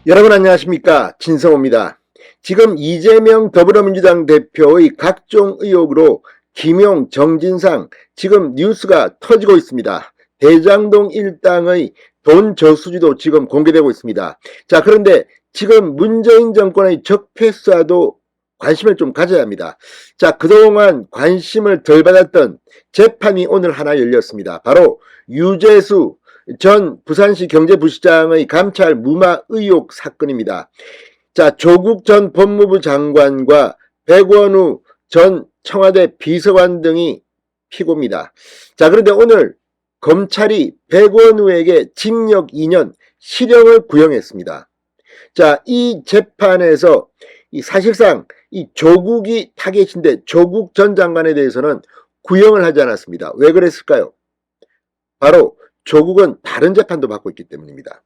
여러분 안녕하십니까, 진성호입니다. 지금 이재명 더불어민주당 대표의 각종 의혹으로 김용, 정진상 지금 뉴스가 터지고 있습니다. 대장동 일당의 돈 저수지도 지금 공개되고 있습니다. 자, 그런데 지금 문재인 정권의 적폐수사도 관심을 좀 가져야 합니다. 자, 그동안 관심을 덜 받았던 재판이 오늘 하나 열렸습니다. 바로 유재수 전 부산시 경제부시장의 감찰 무마 의혹 사건입니다. 자, 조국 전 법무부 장관과 백원우 전 청와대 비서관 등이 피고입니다. 자, 그런데 오늘 검찰이 백원우에게 징역 2년, 실형을 구형했습니다. 자, 이 재판에서 사실상 이 조국이 타겟인데 조국 전 장관에 대해서는 구형을 하지 않았습니다. 왜 그랬을까요? 바로 조국은 다른 재판도 받고 있기 때문입니다.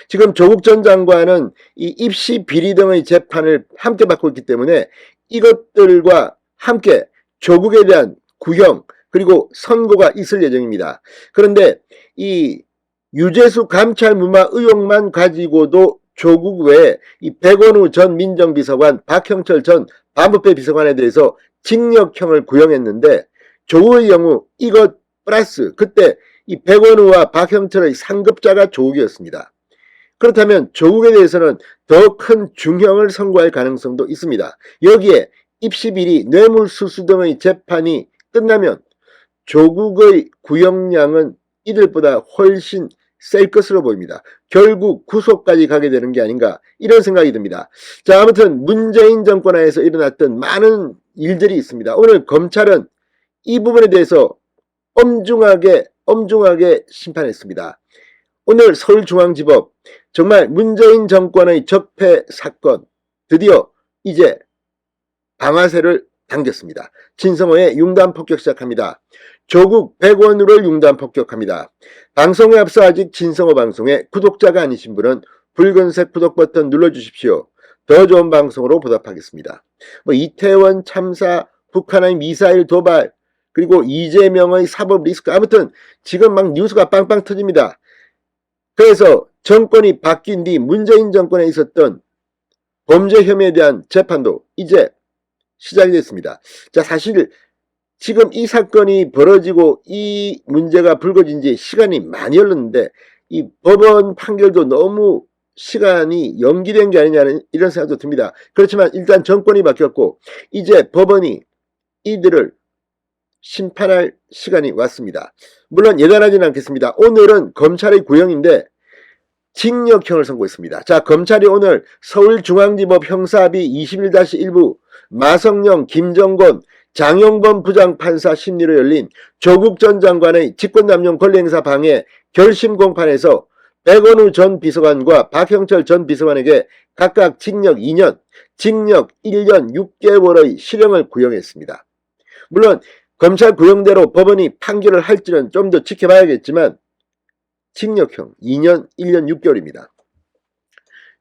지금 조국 전 장관은 이 입시 비리 등의 재판을 함께 받고 있기 때문에 이것들과 함께 조국에 대한 구형 그리고 선고가 있을 예정입니다. 그런데 이 유재수 감찰 무마 의혹만 가지고도 조국 외에 이 백원우 전 민정비서관, 박형철 전 반부패 비서관에 대해서 징역형을 구형했는데 조국의 경우 이것 플러스 그때 이 백원우와 박형철의 상급자가 조국이었습니다. 그렇다면 조국에 대해서는 더 큰 중형을 선고할 가능성도 있습니다. 여기에 입시비리, 뇌물수수 등의 재판이 끝나면 조국의 구형량은 이들보다 훨씬 셀 것으로 보입니다. 결국 구속까지 가게 되는 게 아닌가 이런 생각이 듭니다. 자, 아무튼 문재인 정권 하에서 일어났던 많은 일들이 있습니다. 오늘 검찰은 이 부분에 대해서 엄중하게 심판했습니다. 오늘 서울중앙지법 정말 문재인 정권의 적폐 사건 드디어 이제 방아쇠를 당겼습니다. 진성호의 융단 폭격 시작합니다. 조국 백원우를 융단 폭격합니다. 방송에 앞서 아직 진성호 방송에 구독자가 아니신 분은 붉은색 구독 버튼 눌러주십시오. 더 좋은 방송으로 보답하겠습니다. 이태원 참사, 북한의 미사일 도발, 그리고 이재명의 사법 리스크, 아무튼 지금 막 뉴스가 빵빵 터집니다. 그래서 정권이 바뀐 뒤 문재인 정권에 있었던 범죄 혐의에 대한 재판도 이제 시작이 됐습니다. 자, 사실 지금 이 사건이 벌어지고 이 문제가 불거진 지 시간이 많이 흘렀는데 이 법원 판결도 너무 시간이 연기된 게 아니냐는 이런 생각도 듭니다. 그렇지만 일단 정권이 바뀌었고 이제 법원이 이들을 심판할 시간이 왔습니다. 물론 예단하지는 않겠습니다. 오늘은 검찰의 구형인데 징역형을 선고했습니다. 자, 검찰이 오늘 서울중앙지법 형사합의 21-1부 마성령, 김정곤, 장용범 부장판사 심리로 열린 조국 전 장관의 직권남용 권리행사 방해 결심 공판에서 백원우 전 비서관과 박형철 전 비서관에게 각각 징역 2년, 징역 1년 6개월의 실형을 구형했습니다. 물론 검찰 구형대로 법원이 판결을 할지는 좀 더 지켜봐야겠지만 징역형 2년 1년 6개월입니다.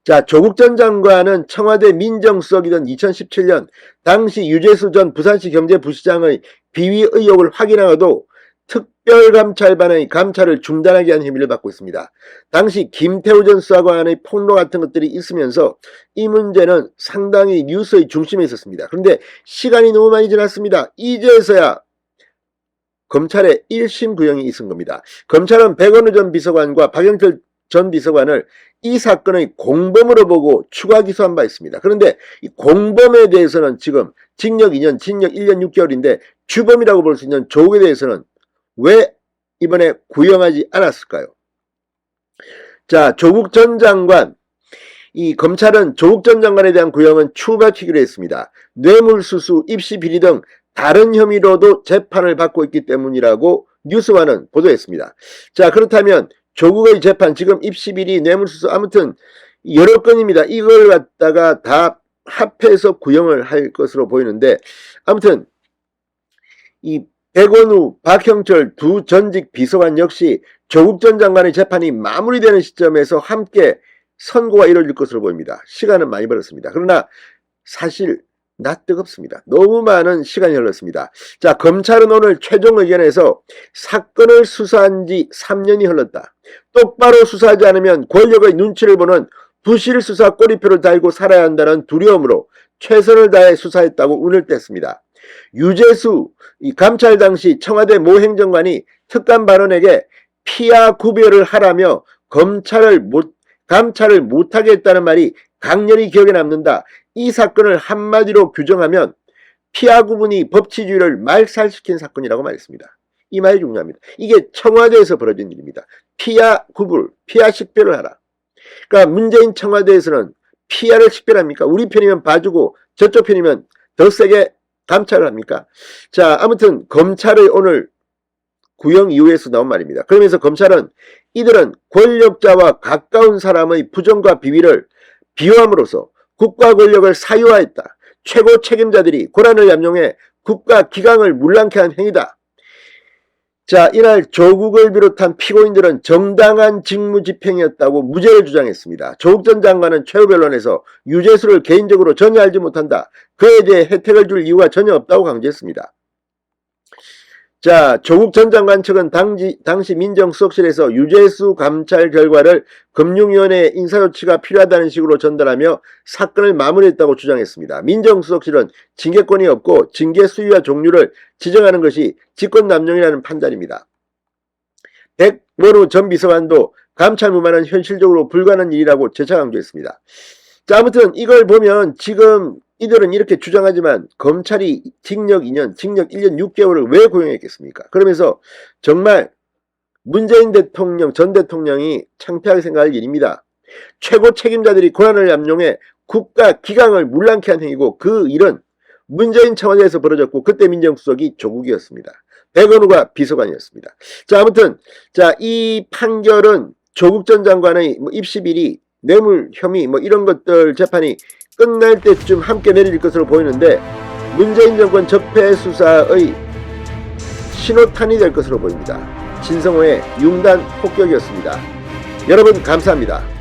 자, 조국 전 장관은 청와대 민정수석이던 2017년 당시 유재수 전 부산시 경제부시장의 비위 의혹을 확인하고도 특별감찰반의 감찰을 중단하게 한 혐의를 받고 있습니다. 당시 김태우 전 수사관의 폭로 같은 것들이 있으면서 이 문제는 상당히 뉴스의 중심에 있었습니다. 그런데 시간이 너무 많이 지났습니다. 이제서야 검찰의 1심 구형이 있은 겁니다. 검찰은 백원우 전 비서관과 박영철 전 비서관을 이 사건의 공범으로 보고 추가 기소한 바 있습니다. 그런데 이 공범에 대해서는 지금 징역 2년, 징역 1년 6개월인데 주범이라고 볼 수 있는 조국에 대해서는 왜 이번에 구형하지 않았을까요? 자, 조국 전 장관, 이 검찰은 조국 전 장관에 대한 구형은 추가키기로 했습니다. 뇌물수수, 입시 비리 등 다른 혐의로도 재판을 받고 있기 때문이라고 뉴스와는 보도했습니다. 자, 그렇다면 조국의 재판, 지금 입시비리, 뇌물수수, 아무튼 여러 건입니다. 이걸 갖다가 다 합해서 구형을 할 것으로 보이는데, 아무튼 이 백원우, 박형철 두 전직 비서관 역시 조국 전 장관의 재판이 마무리되는 시점에서 함께 선고가 이루어질 것으로 보입니다. 시간은 많이 벌었습니다. 그러나 사실 뜨겁습니다. 너무 많은 시간이 흘렀습니다. 자, 검찰은 오늘 최종 의견에서 사건을 수사한 지 3년이 흘렀다. 똑바로 수사하지 않으면 권력의 눈치를 보는 부실 수사 꼬리표를 달고 살아야 한다는 두려움으로 최선을 다해 수사했다고 운을 뗐습니다. 유재수 감찰 당시 청와대 모 행정관이 특감 발언에게 피하 구별을 하라며 감찰을 못하게 했다는 말이 강렬히 기억에 남는다. 이 사건을 한마디로 규정하면 피하 구분이 법치주의를 말살시킨 사건이라고 말했습니다. 이 말이 중요합니다. 이게 청와대에서 벌어진 일입니다. 피하 구분, 피하 식별을 하라. 그러니까 문재인 청와대에서는 피하를 식별합니까? 우리 편이면 봐주고 저쪽 편이면 더 세게 감찰을 합니까? 자, 아무튼 검찰의 오늘 구형 이후에서 나온 말입니다. 그러면서 검찰은 이들은 권력자와 가까운 사람의 부정과 비위를 비호함으로써 국가 권력을 사유화했다. 최고 책임자들이 권한을 남용해 국가 기강을 문란케 한 행위다. 자, 이날 조국을 비롯한 피고인들은 정당한 직무집행이었다고 무죄를 주장했습니다. 조국 전 장관은 최후 변론에서 유재수를 개인적으로 전혀 알지 못한다. 그에 대해 혜택을 줄 이유가 전혀 없다고 강조했습니다. 자, 조국 전 장관 측은 당시 민정수석실에서 유재수 감찰 결과를 금융위원회에 인사조치가 필요하다는 식으로 전달하며 사건을 마무리했다고 주장했습니다. 민정수석실은 징계권이 없고 징계 수위와 종류를 지정하는 것이 직권남용이라는 판단입니다. 백원우 전 비서관도 감찰 무마는 현실적으로 불가능한 일이라고 재차 강조했습니다. 자, 아무튼 이걸 보면 지금 이들은 이렇게 주장하지만 검찰이 징역 2년, 징역 1년 6개월을 왜 고용했겠습니까? 그러면서 정말 문재인 대통령, 전 대통령이 창피하게 생각할 일입니다. 최고 책임자들이 권한을 남용해 국가 기강을 문란케 한 행위고 그 일은 문재인 청와대에서 벌어졌고 그때 민정수석이 조국이었습니다. 백원우가 비서관이었습니다. 자, 아무튼 이 판결은 조국 전 장관의 입시비리, 뇌물 혐의 이런 것들 재판이 끝날 때쯤 함께 내릴 것으로 보이는데 문재인 정권 적폐 수사의 신호탄이 될 것으로 보입니다. 진성호의 융단 폭격이었습니다. 여러분 감사합니다.